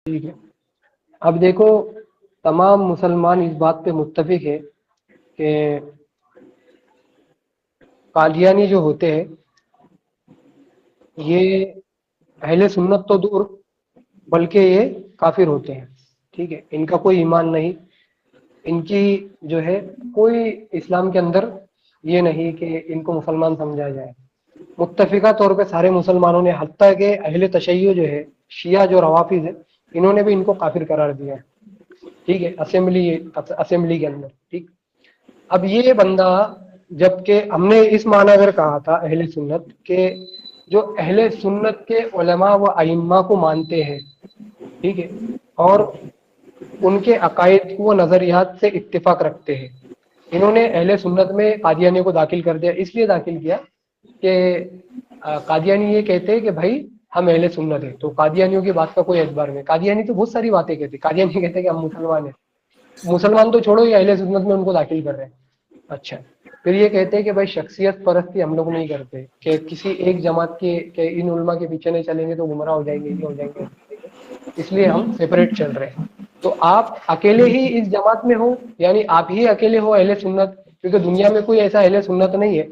ٹھیک ہے. اب دیکھو تمام مسلمان اس بات پہ متفق ہے کہ قادیانی جو ہوتے ہیں یہ اہل سنت تو دور بلکہ یہ کافر ہوتے ہیں. ٹھیک ہے, ان کا کوئی ایمان نہیں, ان کی جو ہے کوئی اسلام کے اندر یہ نہیں کہ ان کو مسلمان سمجھا جائے. متفقہ طور پہ سارے مسلمانوں نے, حتیٰ کہ اہل تشیع جو ہے شیعہ جو روافظ ہے انہوں نے بھی ان کو کافر قرار دیا ہے. ٹھیک ہے, اسمبلی کے اندر. ٹھیک, اب یہ بندہ, جبکہ ہم نے اس معنی اگر کہا تھا اہل سنت کہ جو اہل سنت کے علماء و ائمہ کو مانتے ہیں, ٹھیک ہے, اور ان کے عقائد و نظریات سے اتفاق رکھتے ہیں, انہوں نے اہل سنت میں قادیانی کو داخل کر دیا. اس لیے داخل کیا کہ قادیانی یہ کہتے ہیں کہ بھائی ہم اہل سنت ہیں, تو قادیانیوں کی بات کا کوئی اعتبار نہیں. قادیانی تو بہت ساری باتیں کہتے ہیں, قادیانی کہتے ہیں کہ ہم مسلمان ہیں. مسلمان تو چھوڑو, یہ اہل سنت میں ان کو داخل کر رہے ہیں. اچھا, پھر یہ کہتے ہیں کہ بھائی شخصیت پرستی ہم لوگ نہیں کرتے, کہ کسی ایک جماعت کے کہ ان علماء کے پیچھے نہیں چلیں گے تو گمراہ ہو جائیں گے, یہ ہو جائیں گے, اس لیے ہم سپریٹ چل رہے ہیں. تو آپ اکیلے ہی اس جماعت میں ہو, یعنی آپ ہی اکیلے ہو اہل سنت, کیونکہ دنیا میں کوئی ایسا اہل سنت نہیں ہے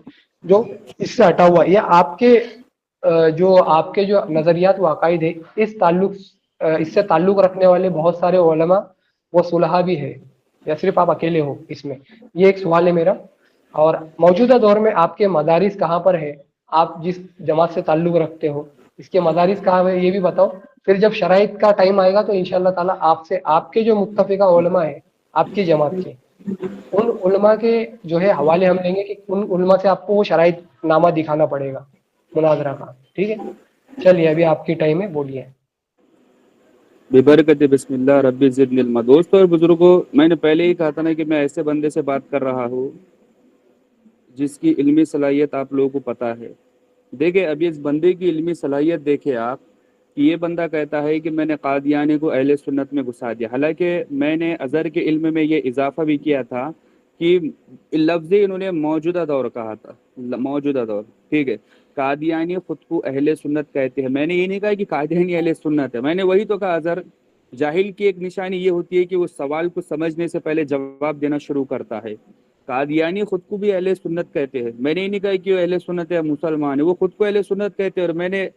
جو اس سے ہٹا ہوا ہے, یا آپ کے جو نظریات و عقائد ہے اس سے تعلق رکھنے والے بہت سارے علماء وہ صلحاء بھی ہے, یا صرف آپ اکیلے ہو اس میں. یہ ایک سوال ہے میرا. اور موجودہ دور میں آپ کے مدارس کہاں پر ہے, آپ جس جماعت سے تعلق رکھتے ہو اس کے مدارس کہاں ہے یہ بھی بتاؤ. پھر جب شرائط کا ٹائم آئے گا تو انشاءاللہ تعالی آپ سے, آپ کے جو متفقہ علماء ہیں آپ کی جماعت کے, ان علماء کے جو ہے حوالے ہم لیں گے کہ ان علماء سے آپ کو وہ شرائط نامہ دکھانا پڑے گا مناظرہ کا. ٹھیک ہے, چلیے ابھی آپ کی ٹائم ہے, بولیے. ببرکت بسم اللہ ربی زدنی علما. دوستوں اور بزرگوں, میں نے پہلے ہی کہا تھا نا کہ میں ایسے بندے سے بات کر رہا ہوں جس کی علمی صلاحیت آپ لوگوں کو پتہ ہے. دیکھیں ابھی اس بندے کی علمی صلاحیت دیکھیں آپ, کہ یہ بندہ کہتا ہے کہ میں نے قادیانی کو اہل سنت میں گھسا دیا. حالانکہ میں نے ازہر کے علم میں یہ اضافہ بھی کیا تھا کہ لفظ انہوں نے موجودہ دور کہا تھا, موجودہ دور. ٹھیک ہے, قادیانی خود کو اہل سنت کہتے ہیں. میں نے یہ نہیں کہا کہ قادیانی اہل سنت ہے, میں نے وہی تو کہا. ازہر جاہل کی ایک نشانی یہ ہوتی ہے کہ وہ سوال کو سمجھنے سے پہلے جواب دینا شروع کرتا ہے. قادیانی خود کو بھی اہل سنت کہتے ہیں. میں نے یہ نہیں کہا کہ وہ اہل سنت ہے مسلمان ہے, وہ خود کو اہل سنت کہتے ہیں. اور میں نے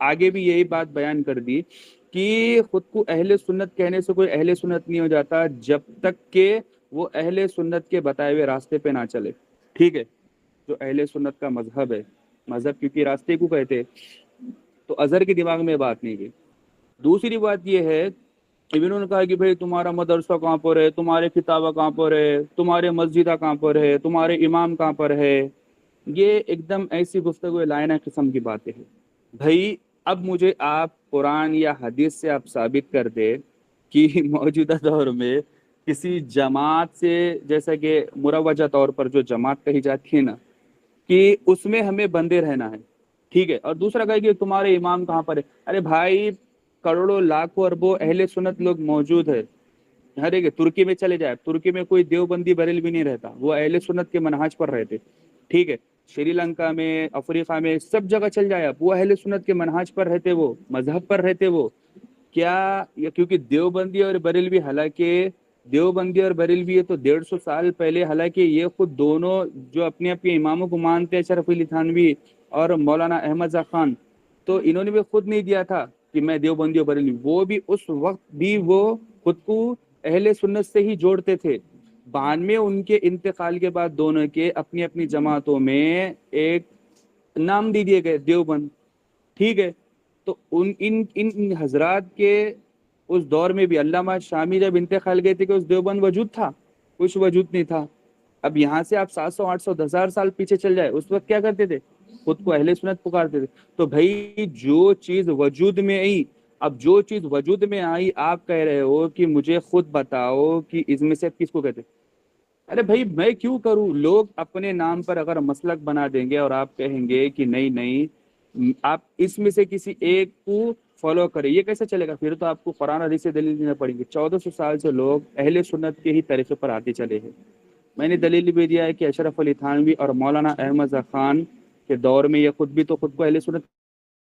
آگے بھی یہی بات بیان کر دی کہ خود کو اہل سنت کہنے سے کوئی اہل سنت نہیں ہو جاتا جب تک کہ وہ اہل سنت کے بتائے ہوئے راستے پہ نہ چلے. ٹھیک ہے, جو اہل سنت کا مذہب ہے, مذہب کیونکہ راستے کو کہتے, تو ازہر کے دماغ میں بات نہیں گئی. دوسری بات یہ ہے, انہوں نے کہا کہ بھئی تمہارا مدرسہ کہاں پر ہے, تمہارے کتابہ کہاں پر ہے, تمہارے مسجدہ کہاں پر ہے, تمہارے امام کہاں پر ہے. یہ ایک دم ایسی گفتگو لائنہ قسم کی باتیں ہیں. بھائی اب مجھے آپ قرآن یا حدیث سے آپ ثابت کر دے کہ موجودہ دور میں کسی جماعت سے, جیسا کہ مروجہ طور پر جو جماعت کہی جاتی ہے نا, کہ اس میں ہمیں بندے رہنا ہے. ٹھیک ہے, اور دوسرا کہے کہ تمہارے امام کہاں پر ہے. ارے بھائی کروڑوں لاکھوں اربوں اہل سنت لوگ موجود ہے. ہر ایک ترکی میں چلے جائے, ترکی میں کوئی دیوبندی بریلوی بھی نہیں رہتا, وہ اہل سنت کے منہاج پر رہتے. ٹھیک ہے, شری لنکا میں, افریقہ میں, سب جگہ چل جائے آپ, وہ اہل سنت کے منہاج پر رہتے, وہ مذہب پر رہتے. وہ کیا, کیونکہ دیوبندی اور بریلوی, حالانکہ دیوبندی اور بریلوی ہے تو 150 سال پہلے, حالانکہ یہ خود دونوں جو اپنے اپنے اماموں کو مانتے ہیں, اشرف علی تھانوی اور مولانا احمد ذا خان, تو انہوں نے بھی خود نہیں دیا تھا کہ میں دیوبندی اور بریلوی. وہ بھی اس وقت بھی وہ خود کو اہل سنت سے ہی جوڑتے تھے. بعد میں ان کے انتقال کے بعد دونوں کے اپنی اپنی جماعتوں میں ایک نام دے دیے گئے, دیوبند. ٹھیک ہے, تو ان حضرات کے اس دور میں بھی علامہ شامی جب انتقال گئے تھے کہ اس دیوبند وجود تھا, کچھ وجود نہیں تھا. اب یہاں سے آپ 700 800 1000 سال پیچھے چل جائے, اس وقت کیا کرتے تھے, خود کو اہل سنت پکارتے تھے. تو بھائی جو چیز وجود میں آئی, اب جو چیز وجود میں آئی آپ کہہ رہے ہو کہ مجھے خود بتاؤ کہ اس میں سے کس کو کہتے. ارے بھائی میں کیوں کروں, لوگ اپنے نام پر اگر مسلک بنا دیں گے اور آپ کہیں گے کہ نہیں نہیں آپ اس میں سے کسی ایک کو فالو کریں, یہ کیسے چلے گا؟ پھر تو آپ کو قرآن حدیث سے دلیل دینا پڑیں گے. 1400 سال سے لوگ اہل سنت کے ہی طریقے پر آتے چلے ہیں. میں نے دلیل بھی دیا ہے کہ اشرف علی تھانوی اور مولانا احمد ذا خان کے دور میں یہ خود بھی تو خود کو اہل سنت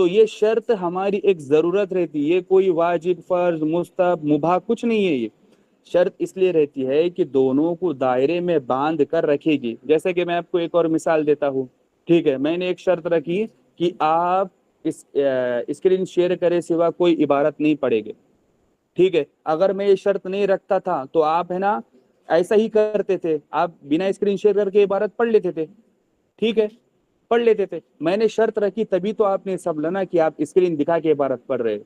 تو یہ شرط ہماری ایک ضرورت رہتی ہے، یہ کوئی واجب فرض مستحب مباح کچھ نہیں ہے، یہ شرط اس لیے رہتی ہے کہ دونوں کو دائرے میں باندھ کر رکھے گی. جیسے کہ میں آپ کو ایک اور مثال دیتا ہوں، ٹھیک ہے، میں نے ایک شرط رکھی کہ آپ اسکرین شیئر کرے سوا کوئی عبارت نہیں پڑھے گے، ٹھیک ہے. اگر میں یہ شرط نہیں رکھتا تھا تو آپ ہے نا ایسا ہی کرتے تھے، آپ بنا اسکرین شیئر کر کے عبارت پڑھ لیتے تھے، ٹھیک ہے، پڑھ لیتے تھے. میں نے شرط رکھی تبھی تو آپ نے سب لنا کہ آپ اسکرین دکھا کے عبارت پڑھ رہے،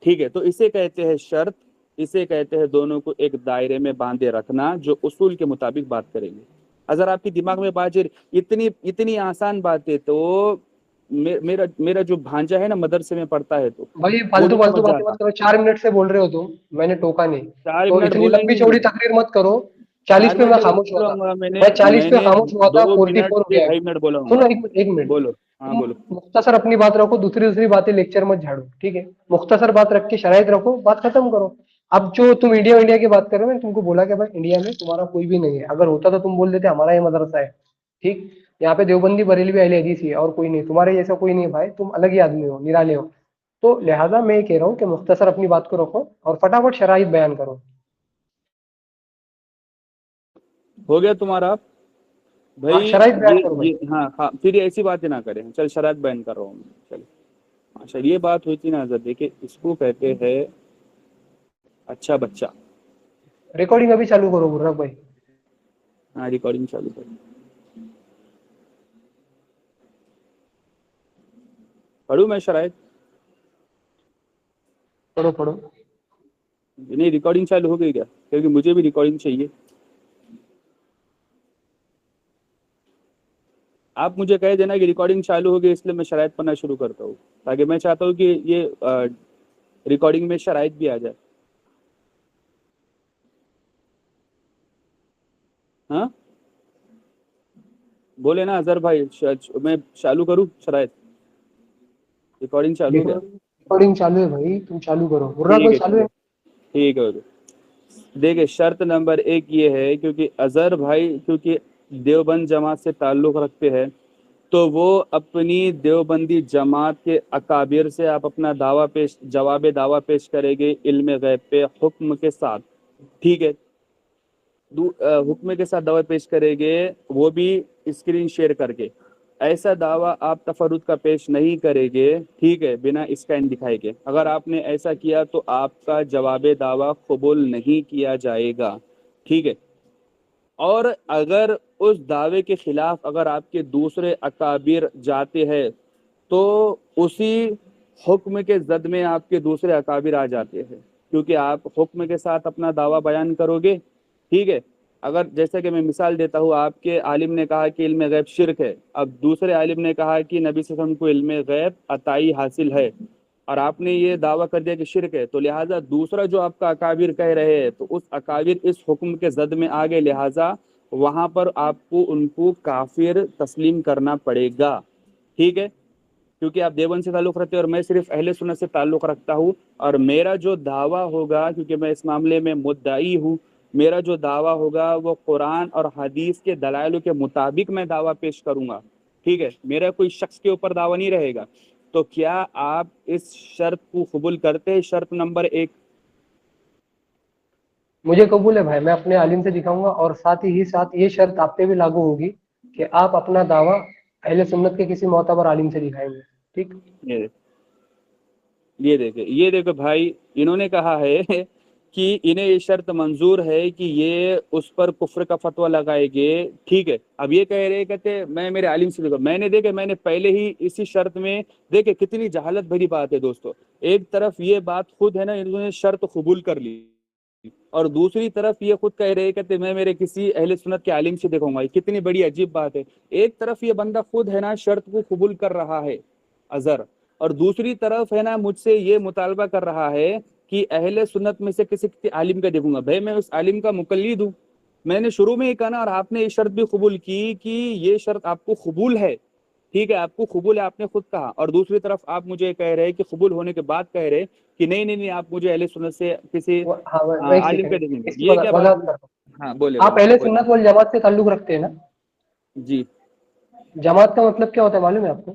ٹھیک ہے. تو اسے کہتے ہیں شرط، اسے کہتے ہیں دونوں کو ایک دائرے میں باندھے رکھنا جو اصول کے مطابق بات کریں گے. اگر آپ کے دماغ میں بات اتنی آسان بات ہے تو میرا جو بھانجا ہے نا مدرسے میں پڑھتا ہے تو بھائی وہ فالتو نہیں فالتو سمجھ باتیں جاتا. مت کرو، 4 منٹ سے بول رہے ہو تم، میں نے ٹوکا نہیں. 4 منٹ تو اتنی بولا ہی لمبی نہیں میں چوڑی نے. تقریر مت کرو. 4 40 پہ منٹ میں نہیں خاموش ہوا بولا تھا، ہوں میں میں 40 پہ نے خاموش ہوا تھا، 2 منٹ 44 ہو سے گیا ہے. 2.5 منٹ بولا ہوں گا. سنو ایک منٹ. بولو. ہاں تم بولو. مختصر اپنی بات رکھو، دوسری باتیں لیکچر مت جھاڑو، ٹھیک ہے. مختصر بات رکھ کے شرائط رکھو، بات ختم کرو. اب جو تم انڈیا کی بات کر رہے ہو، میں نے تم کو بولا کہ بھائی انڈیا میں تمہارا کوئی بھی نہیں ہے، اگر ہوتا تو تم بول دیتے ہمارا یہ مدرسہ ہے، ٹھیک. یہاں پہ دیوبندی بریلوی اہل حدیث ہی ہے اور کوئی نہیں، تمہارے جیسا کوئی نہیں ہے بھائی، تم الگ ہی آدمی ہو، نرالے ہو. تو لہٰذا میں یہ کہہ رہا ہوں کہ مختصر اپنی بات کو رکھو اور فٹافٹ شرائط بیان کرو. ہو گیا تمہارا ہاں بھائی. شرائط بیان کرو بھائی. یہ ہاں پھر ایسی باتیں نہ کریں. چل شرائط بیان کر رہا ہوں. چل اچھا یہ بات ہوئی تھی نا حضرت، دیکھیں اس کو کہتے ہیں اچھا بچہ. ریکارڈنگ ابھی چالو کرو برق بھائی. ہاں ریکارڈنگ چالو کر. پڑھوں میں شرائط؟ پڑھو پڑھو. نہیں ریکارڈنگ چالو ہو گئی کیا؟ کیونکہ مجھے بھی ریکارڈنگ چاہیے. آپ مجھے کہہ دینا کہ ریکارڈنگ چالو ہو گئی، اس لیے میں شرائط پڑھنا شروع کرتا ہوں، تاکہ میں چاہتا ہوں کہ یہ ریکارڈنگ میں شرائط بھی آ جائے. ہاں بولے نا اظہر بھائی، میں چالو کروں شرائط؟ ریکارڈنگ چالو ہے کیا؟ ریکارڈنگ چالو ہے بھائی، تم چالو کرو. برق ٹھیک بھائی ہے چالو چلو ہے. ٹھیک ہے. دیکھیں شرط نمبر 1 یہ ہے، کیونکہ اظہر بھائی کیونکہ دیوبند جماعت سے تعلق رکھتے ہیں تو وہ اپنی دیوبندی جماعت کے اکابر سے آپ اپنا جواب دعویٰ پیش کریں گے علم غیب پہ حکم کے ساتھ، ٹھیک ہے. حکم کے ساتھ دعویٰ پیش کریں گے، وہ بھی اسکرین شیئر کر کے. ایسا دعویٰ آپ تفرد کا پیش نہیں کریں گے، ٹھیک ہے، بنا اسکین دکھائے گے. اگر آپ نے ایسا کیا تو آپ کا جواب دعویٰ قبول نہیں کیا جائے گا، ٹھیک ہے. اور اگر اس دعوے کے خلاف اگر آپ کے دوسرے اکابر جاتے ہیں تو اسی حکم کے زد میں آپ کے دوسرے اکابر آ جاتے ہیں، کیونکہ آپ حکم کے ساتھ اپنا دعویٰ بیان کرو گے، ٹھیک ہے. اگر جیسے کہ میں مثال دیتا ہوں، آپ کے عالم نے کہا کہ علم غیب شرک ہے، اب دوسرے عالم نے کہا کہ نبی صلی اللہ علیہ وسلم کو علم غیب عطائی حاصل ہے، اور آپ نے یہ دعویٰ کر دیا کہ شرک ہے، تو لہٰذا دوسرا جو آپ کا اکابر کہہ رہے ہیں تو اس اکابر اس حکم کے زد میں آ گئے، لہٰذا وہاں پر آپ کو ان کو کافر تسلیم کرنا پڑے گا، ٹھیک ہے. کیونکہ آپ دیوبند سے تعلق رکھتے ہیں اور میں صرف اہل سنت سے تعلق رکھتا ہوں، اور میرا جو دعویٰ ہوگا، کیونکہ میں اس معاملے میں مدعی ہوں، میرا جو دعویٰ ہوگا وہ قرآن اور حدیث کے دلائل کے مطابق میں دعویٰ پیش کروں گا، ٹھیک ہے. میرا کوئی شخص کے اوپر دعویٰ نہیں رہے گا. تو کیا آپ اس شرط کو قبول کرتے ہیں؟ شرط نمبر 1. مجھے قبول ہے بھائی، میں اپنے عالم سے دکھاؤں گا، اور ساتھ ہی ساتھ یہ شرط آپ پہ بھی لاگو ہوگی کہ آپ اپنا دعویٰ اہل سنت کے کسی معتبر عالم سے دکھائیں گے، ٹھیک. یہ دیکھو بھائی، انہوں نے کہا ہے کہ انہیں یہ شرط منظور ہے کہ یہ اس پر کفر کا فتویٰ لگائے گے، ٹھیک ہے. اب یہ کہہ رہے کہتے میں میرے عالم سے دیکھو، میں نے پہلے ہی اسی شرط میں دیکھے کتنی جہالت بھری بات ہے دوستو. ایک طرف یہ بات خود ہے نا، انہوں نے شرط قبول کر لی، اور دوسری طرف یہ خود کہہ رہے کہتے میں میرے کسی اہل سنت کے عالم سے دیکھوں گا. یہ کتنی بڑی عجیب بات ہے. ایک طرف یہ بندہ خود ہے نا شرط کو قبول کر رہا ہے اظہر، اور دوسری طرف ہے نا مجھ سے یہ مطالبہ کر رہا ہے کہ اہل سنت میں سے کسی عالم کا دیکھوں گا. بھائی میں اس عالم کا مقلد ہوں، میں نے شروع میں ہی کہا نا، اور آپ نے یہ شرط بھی قبول کی کہ یہ شرط آپ کو قبول ہے، ٹھیک ہے، آپ کو قبول ہے، آپ نے خود کہا. اور دوسری طرف آپ مجھے کہہ رہے کہ قبول ہونے کے بعد کہہ رہے کہ نہیں آپ مجھے اہل سنت سے کسی ہاں ایک عالم کا سیکنڈ، دیکھیں گے. اس کی یہ کیا بات وضاحت ہوئی؟ کرتا ہاں بولے ہوں. آپ اہل سنت والجماعت سے تعلق رکھتے ہیں نا؟ جی. جماعت کا مطلب کیا ہوتا ہے معلوم ہے آپ کو؟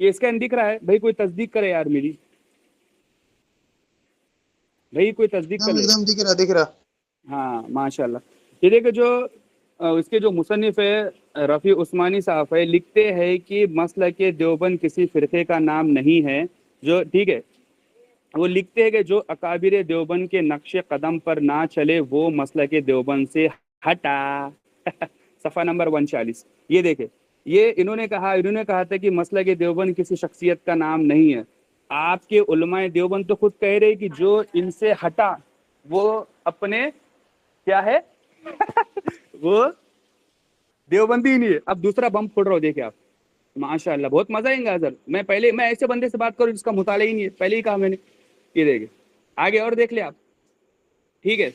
یہ اسکین دکھ رہا ہے بھائی؟ کوئی تصدیق کرے یار میری، بھائی کوئی تصدیق کر لے۔ ایک دم دکھ رہا۔ ہاں ماشاء اللہ۔ یہ دیکھیں جو اس کے جو مصنف ہے رفیع عثمانی صاحب ہے، لکھتے ہیں کہ مسلک دیوبند کسی فرقے کا نام نہیں ہے، جو ٹھیک ہے، وہ لکھتے ہیں کہ جو اکابر دیوبند کے نقش قدم پر نہ چلے وہ مسلک دیوبند سے ہٹا۔ صفحہ نمبر 140۔ یہ دیکھیں، یہ انہوں نے کہا تھا کہ مسلک دیوبند کسی شخصیت کا نام نہیں ہے۔ آپ کے علماء دیوبند تو خود کہہ رہے کہ جو ان سے ہٹا وہ اپنے کیا ہے وہ دیوبندی ہی نہیں ہے۔ اب دوسرا بم پھوڑ رہا ہو، دیکھیں آپ، ماشاء اللہ بہت مزہ آئیں گا حضرت۔ میں ایسے بندے سے بات کروں جس کا مطالعہ ہی نہیں ہے، پہلے ہی کہا میں نے۔ یہ دیکھیں آگے اور دیکھ لیں آپ، ٹھیک ہے،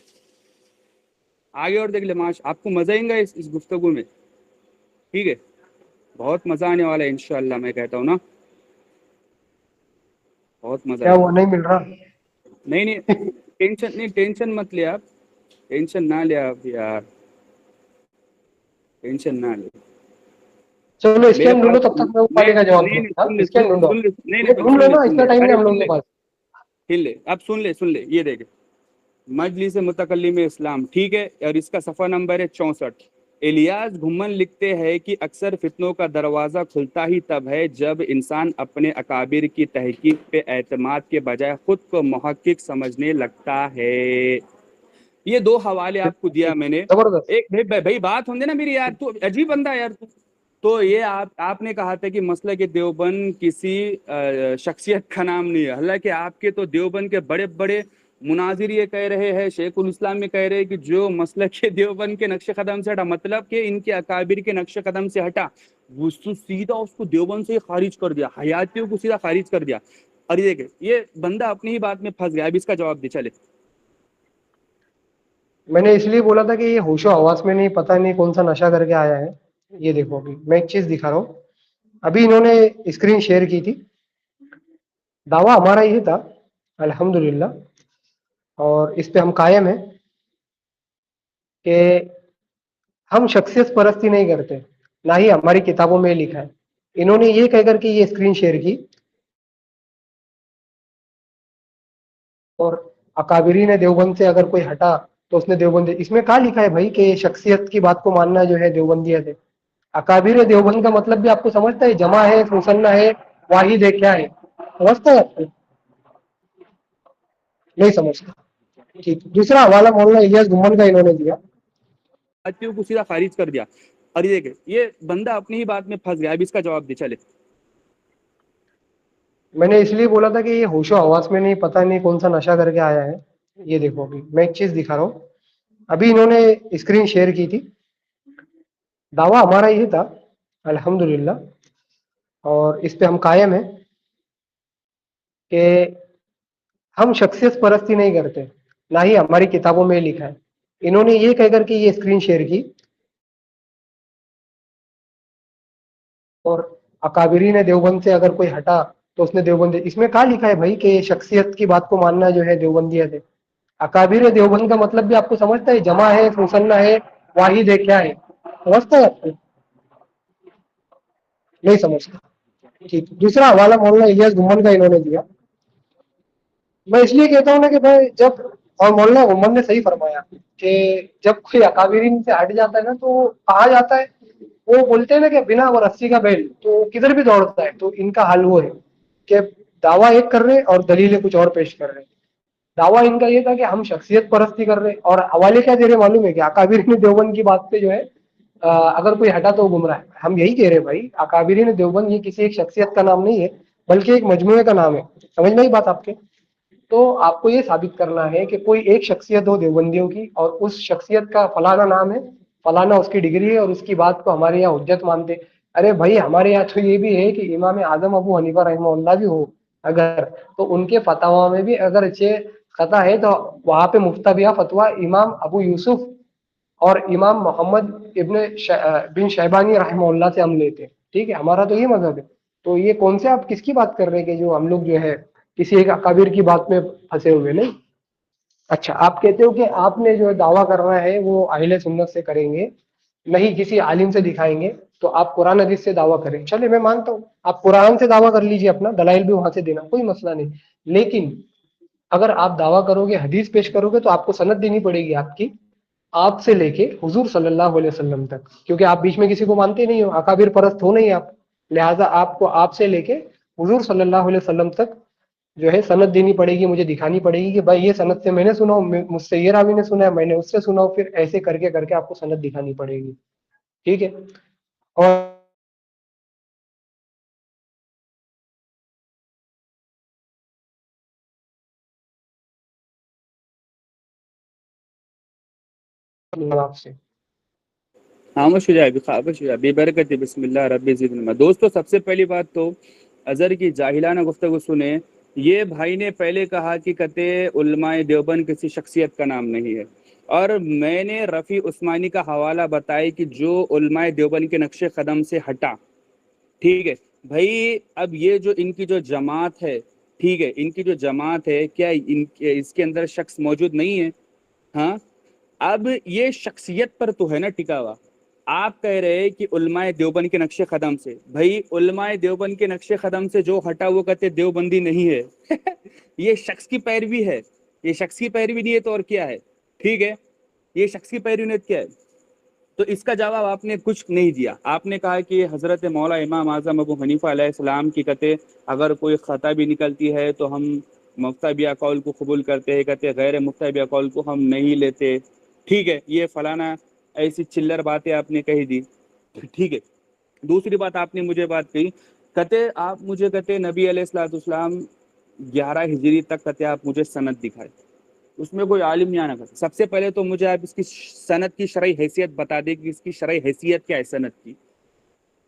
آگے اور دیکھ لیں، آپ کو مزہ آئیں گا اس گفتگو میں، ٹھیک ہے، بہت مزہ آنے والا ہے انشاءاللہ، میں کہتا ہوں نا بہت مزہ کیا آئے گا۔ وہ نہیں مل رہا؟ نہیں ٹینشن مت لے آپ، ٹینشن نہ لے آپ یار، ٹینشن نہ لے۔ چلو میرے اسکین ڈھونڈو، پاس تب تک میں والے کا جواب دوں گا۔ اسکین ڈھونڈو، یہ ڈھونڈ لو نا، اتنا ٹائم نہیں ہم لوگوں کے پاس۔ اب سن لے، یہ دیکھیں مجلس متکلم اسلام، ٹھیک ہے، اور اس کا صفحہ نمبر ہے 64۔ الیاس گھمن لکھتے ہیں کہ اکثر فتنوں کا دروازہ کھلتا ہی تب ہے جب انسان اپنے اکابر کی تحقیق پہ اعتماد کے بجائے خود کو محقق سمجھنے لگتا ہے۔ یہ دو حوالے آپ کو دیا میں نے۔ زبردست۔ ایک بھائی بات ہوندے نا میری، یار تو عجیب بندہ ہے یار تو یہ آپ نے کہا تھا کہ مسلک دیوبند کسی شخصیت کا نام نہیں ہے، حالانکہ آپ کے تو دیوبند کے بڑے بڑے مناظر یہ کہہ رہے ہیں، شیخ الاسلام میں کہہ رہے ہیں کہ جو مسلک دیوبند کے نقش قدم سے ہٹا، مطلب کہ ان کے اکابر کے نقش قدم سے ہٹا، وہ سیدھا اس کو دیوبند سے خارج کر دیا، حیاتیوں کو سیدھا خارج کر دیا۔ اور یہ دیکھیں یہ بندہ اپنی ہی بات میں پھنس گیا۔ اب اس کا جواب دے چلے۔ میں نے اس لیے بولا تھا کہ یہ ہوش و حواس میں نہیں، پتہ نہیں کون سا نشہ کر کے آیا ہے۔ یہ دیکھو ابھی میں ایک چیز دکھا رہا ہوں، ابھی انہوں نے اسکرین شیئر کی تھی۔ دعویٰ ہمارا یہ تھا الحمدللہ، اور اس پہ ہم قائم ہیں کہ ہم شخصیت پرستی نہیں کرتے، نہ ہی ہماری کتابوں میں لکھا ہے۔ انہوں نے یہ کہہ کر کے یہ اسکرین شیئر کی، اور اکابرین دیوبند سے اگر کوئی ہٹا تو اس نے دیوبند، اس میں کہاں لکھا ہے بھائی کہ شخصیت کی بات کو ماننا جو ہے دیوبندیت ہے؟ اکابر دیوبند کا مطلب بھی آپ کو سمجھتا ہے؟ جمع ہے، مثنیٰ ہے، واحد ہے، کیا ہے؟ سمجھتا ہے آپ کو؟ نہیں سمجھتا؟ ٹھیک، دوسرا حوالہ مولانا الیاس گھمن کا انہوں نے دیا۔ حیاتیوں کو سیدھا خارج کر دیا۔ اور یہ دیکھیں یہ بندہ اپنی ہی بات میں پھنس گیا۔ اب اس کا جواب دے چلے۔ میں نے اس لیے بولا تھا کہ یہ ہوش و حواس میں نہیں، پتہ نہیں کون سا نشہ کر کے آیا ہے۔ یہ دیکھو ابھی میں ایک چیز دکھا رہا ہوں، ابھی انہوں نے اسکرین شیئر کی تھی۔ دعویٰ ہمارا یہ تھا الحمدللہ، اور اس پہ ہم قائم ہیں کہ ہم شخصیت پرستی نہیں کرتے، نہ ہی ہماری کتابوں میں لکھا ہے۔ انہوں نے یہ کہہ کر کے یہ اسکرین شیئر کی، اور اکابرین دیوبند سے اگر کوئی ہٹا تو اس نے دیوبند، اس میں کہاں لکھا ہے بھائی کہ شخصیت کی بات کو ماننا جو ہے دیوبندیت ہے؟ اکابر دیوبند کا مطلب بھی آپ کو سمجھتا ہے؟ جمع ہے، مثنیٰ ہے، واحد ہے، کیا ہے؟ سمجھتا ہے آپ کو؟ نہیں سمجھتا؟ ٹھیک، دوسرا حوالہ مولانا الیاس گھمن کا انہوں نے دیا۔ میں اس لیے کہتا ہوں نا کہ بھائی جب، اور مولانا گھمن نے صحیح فرمایا کہ جب کوئی اکابرین سے ہٹ جاتا ہے نا تو کہا جاتا ہے، وہ بولتے ہیں نا کہ بنا وہ رسی کا بیل تو کدھر بھی دوڑتا ہے، تو ان کا حال وہ ہے کہ دعویٰ ایک کر رہے اور دلیلیں کچھ اور پیش کر رہے ہیں۔ دعویٰ ان کا یہ تھا کہ ہم شخصیت پرستی کر رہے، اور حوالے کیا دے رہے معلوم ہے کہ اکابرین دیوبند کی بات پہ جو ہے اگر کوئی ہٹا تو وہ گمراہ ہے۔ ہم یہی کہہ رہے ہیں بھائی، اکابرین دیوبند یہ کسی ایک شخصیت کا نام نہیں ہے، بلکہ ایک مجموعے کا نام ہے۔ سمجھ میں ہی بات آپ کے؟ تو آپ کو یہ ثابت کرنا ہے کہ کوئی ایک شخصیت ہو دیوبندیوں کی، اور اس شخصیت کا فلانا نام ہے، فلانا اس کی ڈگری ہے، اور اس کی بات کو ہمارے یہاں حجت مانتے۔ ارے بھائی ہمارے یہاں تو یہ بھی ہے کہ امام اعظم ابو حنیفہ رحمہ اللہ بھی ہو اگر، تو ان کے فتوا میں بھی اگر خطا ہے تو وہاں پہ مفتبیہ فتوا امام ابو یوسف اور امام محمد بن شیبانی رحمہ اللہ سے ہم لیتے ہیں۔ ٹھیک ہے، ہمارا تو یہ مذہب ہے۔ تو یہ کون سے آپ کس کی بات کر رہے ہیں کہ جو ہم لوگ جو ہے کسی ایک اکابر کی بات میں پھنسے ہوئے؟ نہیں۔ اچھا، آپ کہتے ہو کہ آپ نے جو دعویٰ کرنا ہے وہ اہل سنت سے کریں گے، نہیں کسی عالم سے دکھائیں گے تو آپ قرآن حدیث سے دعویٰ کریں، چلے میں مانتا ہوں آپ قرآن سے دعویٰ کر لیجیے، اپنا دلائل بھی وہاں سے دینا، کوئی مسئلہ نہیں، لیکن اگر آپ دعویٰ کرو گے حدیث پیش کرو گے تو آپ کو سند دینی پڑے گی آپ کی، آپ سے لے کے حضور صلی اللہ علیہ وسلم تک، کیونکہ آپ بیچ میں کسی کو مانتے نہیں ہو، اکابر پرست ہو نہیں آپ، لہٰذا آپ کو آپ سے لے کے حضور صلی اللہ علیہ وسلم تک جو ہے سند دینی پڑے گی، مجھے دکھانی پڑے گی کہ بھائی یہ سند سے میں نے سنا ہوں، مجھ سے یہ راوی نے سنا ہے، میں نے اس سے سنا ہوں، پھر ایسے کر کے آپ کو سند دکھانی پڑے گی، ٹھیک ہے؟ اور آپ سے خاموش ہو جائے ابھی، خاموش ہو جائے، بے برکت بسم اللہ رب زدنا۔ دوستو سب سے پہلی بات تو اظہر کی جاہلانہ گفتگو سنیں۔ یہ بھائی نے پہلے کہا کہ کہتے علماء دیوبند کسی شخصیت کا نام نہیں ہے، اور میں نے رفیع عثمانی کا حوالہ بتایا کہ جو علماء دیوبند کے نقش قدم سے ہٹا، ٹھیک ہے بھائی، اب یہ جو ان کی جو جماعت ہے، ٹھیک ہے، ان کی جو جماعت ہے، کیا اس کے اندر شخص موجود نہیں ہے؟ ہاں، اب یہ شخصیت پر تو ہے نا ٹکا ہوا۔ آپ کہہ رہے ہیں کہ علماء دیوبند کے نقش قدم سے، بھائی علماء دیوبند کے نقش قدم سے جو ہٹا وہ کہتے دیوبندی نہیں ہے یہ شخص کی پیروی ہے، یہ شخص کی پیروی نہیں ہے تو اور کیا ہے؟ ٹھیک ہے، یہ شخص کی پیروی نہیں کیا ہے؟ تو اس کا جواب آپ نے کچھ نہیں دیا۔ آپ نے کہا کہ حضرت مولا امام اعظم ابو حنیفہ علیہ السلام کی کہتے اگر کوئی خطا بھی نکلتی ہے تو ہم مفتبیہ قول کو قبول کرتے ہیں، کہتے غیر مفتبیہ قول کو ہم نہیں لیتے، ٹھیک ہے، یہ فلانا ایسی چلر باتیں آپ نے کہی دی، ٹھیک ہے۔ دوسری بات آپ نے مجھے بات کہی، کہتے آپ مجھے کہتے نبی علیہ الصلوۃ والسلام 11 ہجری تک کہتے آپ مجھے سند دکھائے، اس میں کوئی عالم نہیں آنا کرتا۔ سب سے پہلے تو مجھے آپ اس کی سند کی شرعی حیثیت بتا دیں کہ اس کی شرعی حیثیت کیا ہے سند کی،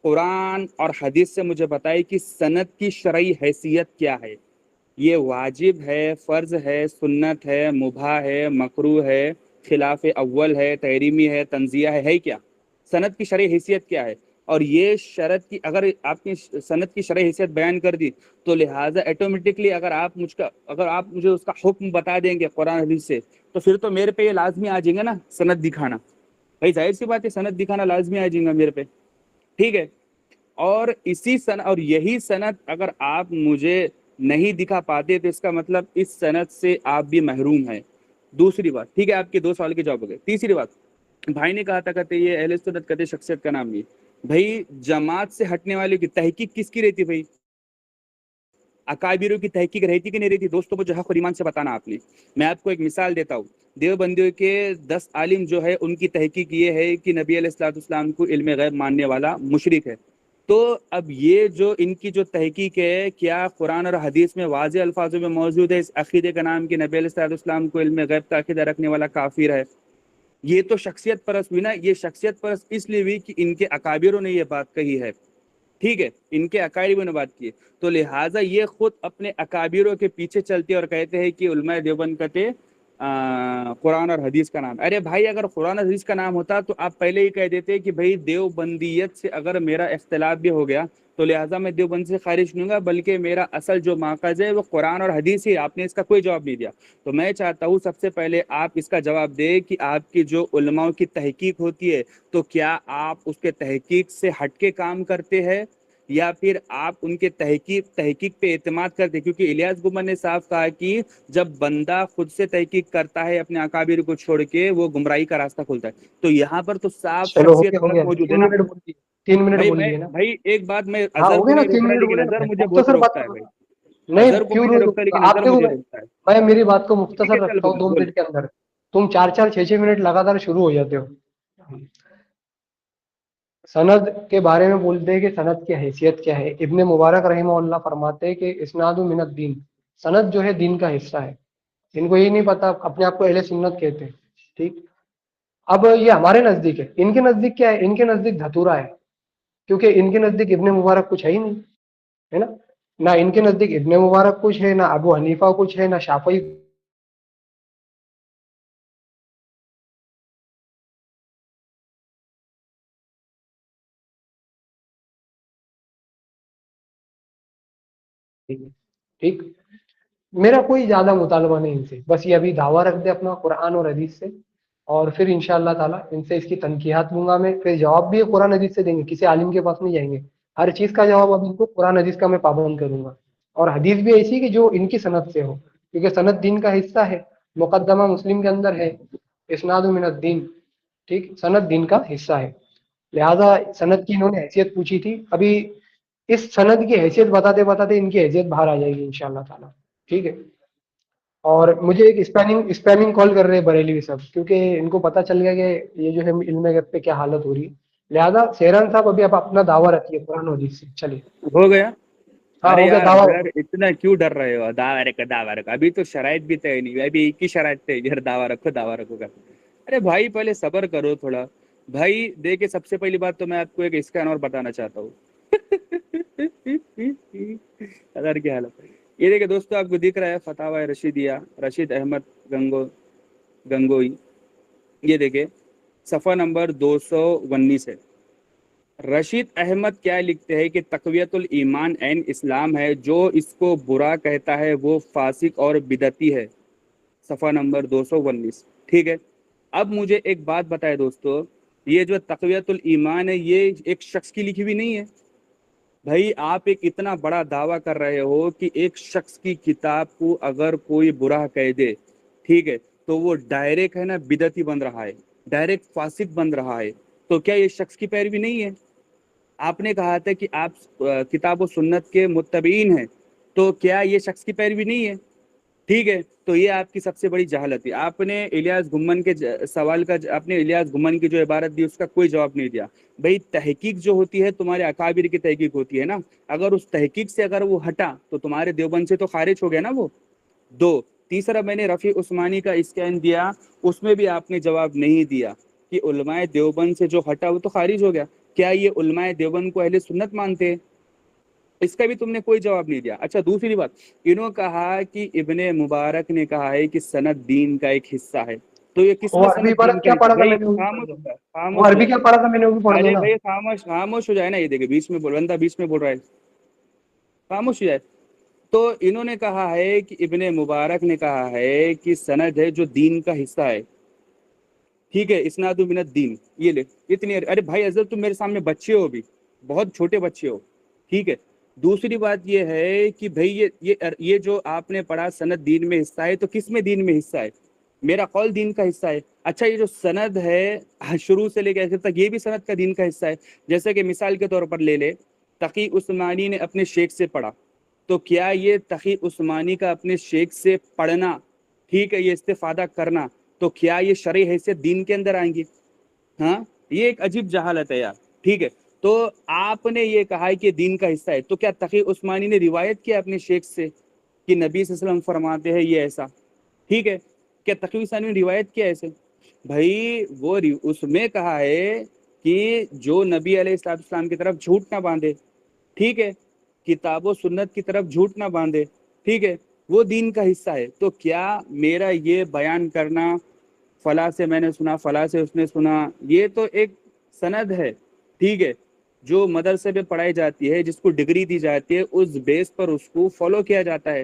قرآن اور حدیث سے مجھے بتائے کہ سند کی شرعی حیثیت کیا ہے، یہ واجب ہے، فرض ہے، سنت ہے، مباح ہے، مکروہ ہے، خلاف اول ہے، تحریمی ہے، تنزیہ ہے کیا؟ سند کی شرعی حیثیت کیا ہے؟ اور یہ شرط کی اگر آپ نے سند کی شرعی حیثیت بیان کر دی تو لہٰذا ایٹومیٹکلی اگر آپ مجھے اس کا حکم بتا دیں گے قرآن حدیث سے، تو پھر تو میرے پہ یہ لازمی آ جائیں گا نا سند دکھانا، بھائی ظاہر سی بات ہے سند دکھانا لازمی آ جائیں گا میرے پہ، ٹھیک ہے۔ اور اور یہی سند اگر آپ مجھے نہیں دکھا پاتے تو اس کا مطلب اس سند سے آپ بھی محروم ہیں۔ دوسری بات، ٹھیک ہے، آپ کے 2 سوال کے جواب ہو گئے۔ تیسری بات، بھائی نے کہا تھا کہتے یہ اہل سنت کہتے شخصیت کا نام نہیں، بھائی جماعت سے ہٹنے والے کی تحقیق کس کی رہتی؟ بھائی اکابروں کی تحقیق رہتی کہ نہیں رہتی؟ دوستوں کو جو حق اور ایمان سے بتانا آپ نے۔ میں آپ کو ایک مثال دیتا ہوں، دیوبندیوں کے 10 عالم جو ہے ان کی تحقیق یہ ہے کہ نبی علیہ الصلوۃ والسلام کو علم غیب ماننے والا مشرک ہے۔ تو اب یہ جو ان کی جو تحقیق ہے، کیا قرآن اور حدیث میں واضح الفاظوں میں موجود ہے اس عقیدے کا نام کہ نبی علیہ الصلوۃ والسلام کو علم غیب کا عقیدہ رکھنے والا کافر ہے؟ یہ تو شخصیت پرست ہوئی نا، یہ شخصیت پرست اس لیے ہوئی کہ ان کے اکابروں نے یہ بات کہی ہے، ٹھیک ہے، ان کے اکابروں نے بات کی ہے، تو لہٰذا یہ خود اپنے اکابروں کے پیچھے چلتے اور کہتے ہیں کہ علماء دیوبند کہتے قرآن اور حدیث کا نام۔ ارے بھائی اگر قرآن اور حدیث کا نام ہوتا تو آپ پہلے ہی کہہ دیتے کہ بھائی دیوبندیت سے اگر میرا اختلاف بھی ہو گیا تو لہٰذا میں دیوبند سے خارج نہیں ہوں گا، بلکہ میرا اصل جو ماخذ ہے وہ قرآن اور حدیث ہی۔ آپ نے اس کا کوئی جواب نہیں دیا، تو میں چاہتا ہوں سب سے پہلے آپ اس کا جواب دیں کہ آپ کی جو علماء کی تحقیق ہوتی ہے تو کیا آپ اس کے تحقیق سے ہٹ کے کام کرتے ہیں یا پھر آپ ان کے تحقیق پہ اعتماد کرتے ہیں؟ کیونکہ الیاس گمر نے صاف کہا کہ جب بندہ خود سے تحقیق کرتا ہے اپنے اکابر کو چھوڑ کے وہ گمراہی کا راستہ کھولتا ہے، تو یہاں پر تو صاف چلو شخصیت ہو پرست گیا موجود ہے 3 نا۔ منٹ بول دیے، 3 منٹ بھائی بول دیے نا، بھائی ایک بات، میں ہاں اظہر ہو کو گیا نا، نہیں روک 3 رہا منٹ ہو لیکن گیا اظہر نا، مجھے بہت مختصر بات روکتا ہے کرو بھائی، نا۔ نہیں اظہر کو میں کیوں نہیں روکتا لیکن آپ اظہر دیکھو، مجھے روکتا ہے۔ میں میری بات کو ٹھیک ہے مختصر چل رکھتا ہوں بول 2 بول۔ منٹ کے اندر، تم 4 6 منٹ لگاتار شروع ہو جاتے ہو۔ سند کے بارے میں بولتے ہیں کہ سند کی حیثیت کیا ہے۔ ابن مبارک رحمہ اللہ فرماتے ہیں کہ اسناد من الدین، سند جو ہے دین کا حصہ ہے۔ ان کو یہ نہیں پتا، اپنے آپ کو اہل سنت کہتے ہیں، ٹھیک۔ اب یہ ہمارے نزدیک ہے، ان کے نزدیک کیا ہے؟ ان کے نزدیک دھتورا ہے، کیونکہ ان کے نزدیک ابن مبارک کچھ ہے ہی نہیں، ہے نا؟ نہ ان کے نزدیک ابن مبارک کچھ ہے، نہ ابو حنیفہ کچھ ہے، نہ شافعی ٹھیک۔ میرا کوئی زیادہ مطالبہ نہیں ان سے، بس یہ ابھی دعویٰ رکھ دے اپنا قرآن اور حدیث سے، اور پھر انشاءاللہ تعالیٰ ان سے اس کی تنقیحات لوں گا میں، پھر جواب بھی قرآن حدیث سے دیں گے، کسی عالم کے پاس نہیں جائیں گے، ہر چیز کا جواب اب ان کو قرآن حدیث کا میں پابند کروں گا، اور حدیث بھی ایسی کہ جو ان کی سند سے ہو، کیونکہ سند دین کا حصہ ہے، مقدمہ مسلم کے اندر ہے اسناد من الدین، ٹھیک، سند دین کا حصہ ہے، لہذا سند کی انہوں نے حیثیت پوچھی تھی، ابھی اس سند کی حیثیت بتاتے بتاتے ان کی حیثیت باہر آ جائے گی انشاءاللہ تعالیٰ، ٹھیک ہے۔ اور مجھے ایک اسپیمنگ کال کر رہے ہیں بریلوی صاحب، کیونکہ ان کو پتہ چل گیا کہ یہ جو ہے علم غیب پہ کیا حالت ہو رہی ہے، لہذا سیران صاحب ابھی آپ اپنا دعویٰ رکھیے قرآن حدیث سے، چلیے۔ ہو گیا؟ ہاں ارے ہو گیا یار دعویٰ۔ اگر اتنا کیوں ڈر رہے ہو؟ دعویٰ رکھو، ابھی تو شرائط بھی طے نہیں ہوئی، ابھی ایک ہی شرائط ہے، پھر دعویٰ رکھو گا۔ ارے بھائی پہلے صبر کرو تھوڑا بھائی۔ دیکھیں سب سے پہلی بات تو میں آپ کو ایک اسکین اور بتانا چاہتا ہوں اگر کیا حالت ہے یہ دیکھیں دوستو، آپ کو دکھ رہا ہے فتاوی رشیدیہ، رشید احمد گنگوئی، یہ دیکھیں صفحہ نمبر 219 ہے۔ رشید احمد کیا لکھتے ہیں کہ تقویت الایمان عین اسلام ہے، جو اس کو برا کہتا ہے وہ فاسق اور بدعتی ہے، صفحہ نمبر 219، ٹھیک ہے۔ اب مجھے ایک بات بتائے دوستو، یہ جو تقویت الایمان ہے یہ ایک شخص کی لکھی ہوئی نہیں ہے بھائی۔ آپ ایک اتنا بڑا دعویٰ کر رہے ہو کہ ایک شخص کی کتاب کو اگر کوئی برا کہہ دے، ٹھیک ہے، تو وہ ڈائریکٹ ہے نا بدعتی بن رہا ہے، ڈائریکٹ فاسق بن رہا ہے، تو کیا یہ شخص کی پیروی نہیں ہے؟ آپ نے کہا تھا کہ آپ کتاب و سنت کے متبعین ہیں، تو کیا یہ شخص کی پیروی نہیں ہے؟ ٹھیک ہے، تو یہ آپ کی سب سے بڑی جہالت ہے۔ آپ نے الیاس گھمن کے سوال کا، آپ نے الیاس گھمن کی جو عبارت دی اس کا کوئی جواب نہیں دیا بھائی۔ تحقیق جو ہوتی ہے تمہارے اکابر کی تحقیق ہوتی ہے نا، اگر اس تحقیق سے اگر وہ ہٹا تو تمہارے دیوبند سے تو خارج ہو گیا نا وہ۔ دو، تیسرا میں نے رفیع عثمانی کا اسکین دیا، اس میں بھی آپ نے جواب نہیں دیا کہ علماء دیوبند سے جو ہٹا وہ تو خارج ہو گیا، کیا یہ علماء دیوبند کو اہل سنت مانتے ہیں؟ اس کا بھی تم نے کوئی جواب نہیں دیا۔ اچھا دوسری بات، انہوں کہا کہ ابن مبارک نے کہا ہے کہ سند دین کا ایک حصہ ہے، تو یہ کس وہ میں عربی سند دین عبارت کا کیا حصہ؟ پڑھا تھا بھائی میں نے وہ بھی پڑھ خاموش دوں، ہو جائے، وہ خاموش ہو عربی جائے، کیا پڑھا تھا میں نے وہ بھی پڑھ دوں ارے نا۔ بھائی خاموش ہو جائے نا، یہ دیکھیں بیچ میں بندہ بیچ میں بول رہا ہے، خاموش ہو جائے۔ تو انہوں نے کہا ہے کہ ابن مبارک نے کہا ہے کہ سند ہے جو دین کا حصہ ہے، ٹھیک ہے، اسناد من الدین، یہ لے اتنی۔ ارے بھائی حضرت تم میرے سامنے بچے ہو، بھی بہت چھوٹے بچے ہو، ٹھیک ہے۔ دوسری بات یہ ہے کہ بھائی یہ جو آپ نے پڑھا سند دین میں حصہ ہے، تو کس میں دین میں حصہ ہے؟ میرا قول دین کا حصہ ہے۔ اچھا یہ جو سند ہے شروع سے لے کے آخر تک، یہ بھی سند کا دین کا حصہ ہے۔ جیسے کہ مثال کے طور پر لے لے، تقی عثمانی نے اپنے شیخ سے پڑھا، تو کیا یہ تقی عثمانی کا اپنے شیخ سے پڑھنا، ٹھیک ہے، یہ استفادہ کرنا، تو کیا یہ شرعی حیثیت دین کے اندر آئیں گی؟ ہاں، یہ ایک عجیب جہالت ہے یار، ٹھیک ہے۔ تو آپ نے یہ کہا ہے کہ دین کا حصہ ہے، تو کیا تقی عثمانی نے روایت کیا اپنے شیخ سے کہ نبی صلی اللہ علیہ وسلم فرماتے ہیں یہ ایسا، ٹھیک ہے؟ کیا تقی عثمانی نے روایت کیا ایسے؟ بھائی وہ اس میں کہا ہے کہ جو نبی علیہ السلام کی طرف جھوٹ نہ باندھے، ٹھیک ہے، کتاب و سنت کی طرف جھوٹ نہ باندھے، ٹھیک ہے، وہ دین کا حصہ ہے۔ تو کیا میرا یہ بیان کرنا فلاں سے میں نے سنا، فلاں سے اس نے سنا، یہ تو ایک سند ہے، ٹھیک ہے، جو مدرسے میں پڑھائی جاتی ہے، جس کو ڈگری دی جاتی ہے، اس بیس پر اس کو فالو کیا جاتا ہے۔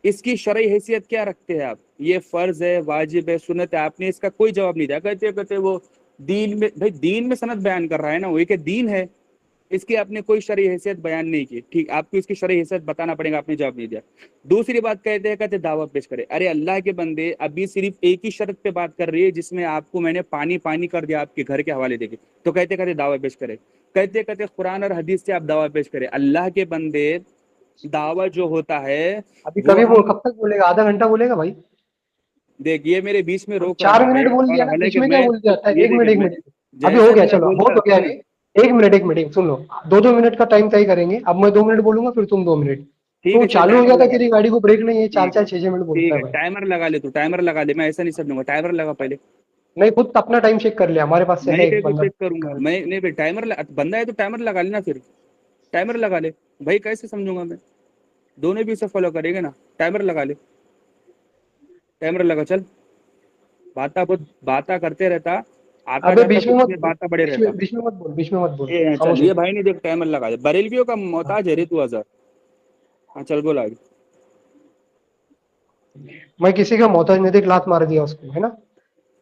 اس کی شرعی حیثیت کیا رکھتے ہیں آپ؟ یہ فرض ہے، واجب ہے، سنت ہے، آپ نے اس کا کوئی جواب نہیں دیا۔ کہتے وہ دین میں، بھائی دین میں سند بیان کر رہا ہے نا، وہ کہ دین ہے، اس کی آپ نے کوئی شرعی حیثیت بیان نہیں کی، ٹھیک، آپ کو اس کی شرعی حیثیت بتانا پڑے گا، آپ نے جواب نہیں دیا۔ دوسری بات کہتے دعوت پیش کرے۔ ارے اللہ کے بندے، ابھی صرف ایک ہی شرط پہ بات کر رہی ہے جس میں آپ کو میں نے پانی کر دیا آپ کے گھر کے حوالے دے کے، تو کہتے دعوت پیش کرے، کہتے قرآن اور حدیث سے آپ دعوت پیش کرے۔ اللہ کے بندے، دعوت جو ہوتا ہے ابھی وہ کبھی ہم، کب تک بولے گا؟ آدھا گھنٹہ بولے گا بھائی؟ دیکھ یہ میرے بیچ میں اب روک چار رہا ہے، منٹ بول اور دیا نا، بیچ حالانکہ میں کیا میں بول دیا؟ یہ ایک منٹ دیکھیں ایک میں منٹ ابھی ہو جیسے گیا، میں چلو بولتا بہت ہو گیا ابھی۔ ایک منٹ سن لو، 2 منٹ کا ٹائم طے کریں گے، اب میں 2 منٹ بولوں گا، پھر تم 2 منٹ، ٹھیک تو ہے چل چالو ہو ٹائمر گیا تھا لگا، تیری گاڑی کو بریک نہیں ہے، چار ٹھیک ہے، چار 6 6 منٹ بولتا ٹھیک ہے ہے، بھائی۔ ٹائمر لگا لے، تو ٹائمر لگا لے، میں ایسا نہیں سمجھوں گا، ٹائمر لگا پہلے۔ نہیں، خود اپنا ٹائم چیک کر لیا، ہمارے پاس سے ہے نہیں ایک پہ بندہ۔ چیک کروں گا میں، نہیں بھائی ٹائمر بندہ ہے تو ٹائمر لگا لینا، پھر ٹائمر لگا لے بھائی، کیسے سمجھوں گا میں؟ دونوں بھی اسے فالو کریں گے نا، ٹائمر لگا لے، ٹائمر لگا، چل باتا کرتے رہتا، آتا ابے جاتا بیچ میں بیچ مت میں بول، باتا بڑے رہتا۔ بیچ میں مت بول، بیچ میں مت بول، چل خاموش ہو یہ جا۔ بھائی نے دیکھ ٹائمر لگا دے، بریلویوں کا ہاں، محتاج ہے رے تو آزاد۔ ہاں چل بولا آگے۔ میں کسی کا محتاج نہیں تھا، لات مار دیا اس کو، ہے نا؟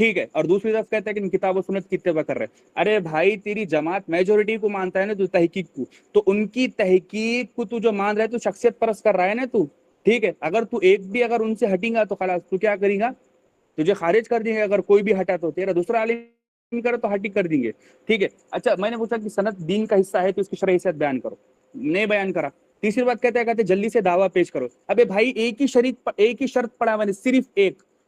ٹھیک ہے, اور دوسری طرف کہتا ہے کہ کتاب و سنت کی اتباع کر رہے ہیں. ارے بھائی تیری جماعت میجورٹی کو مانتا ہے نا تو تحقیق کو, تو ان کی تحقیق کو تو جو مان رہا ہے تو شخصیت پرست کر رہا ہے نا تو, ٹھیک ہے. اگر تو ایک بھی اگر ان سے ہٹیں گا تو خلاص تو کیا کریں گا, تجھے خارج کر دیں گے. اگر کوئی بھی ہٹا تو تیرا دوسرا عالم کرے تو ہٹی کر دیں گے, ٹھیک ہے. اچھا میں نے پوچھا کہ سند دین کا حصہ ہے تو اس کی شرعی حیثیت بیان کرو, نہیں بیان کرا. تیسری بات کہتے جلدی سے دعویٰ پیش کرو. ابے بھائی ایک ہی شرط پڑا میں نے, صرف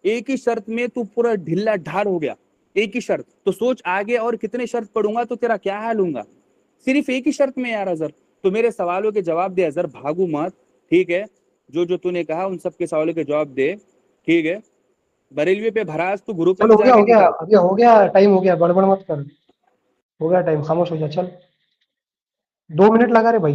ایک ہی شرط میں تو پورا ڈھلا ڈھال ہو گیا. ایک ہی شرط تو سوچ آگے اور کتنے شرط پڑوں گا تو تیرا کیا حال ہوں گا, صرف ایک ہی شرط میں یار اظہر. تو میرے سوالوں کے جواب دے اظہر, بھاگو مت, ٹھیک ہے. جو تو نے کہا ان سب کے سوالوں کے جواب دے, ٹھیک ہے. بریلوی پہ بھراس تو گروپ چل میں ہو جا گیا کے ہو گیا نکال. ابھی ہو گیا ٹائم ہو گیا, بڑبڑ مت کر, ہو گیا ٹائم, خاموش ہو جا. چل 2 منٹ لگا رے بھائی.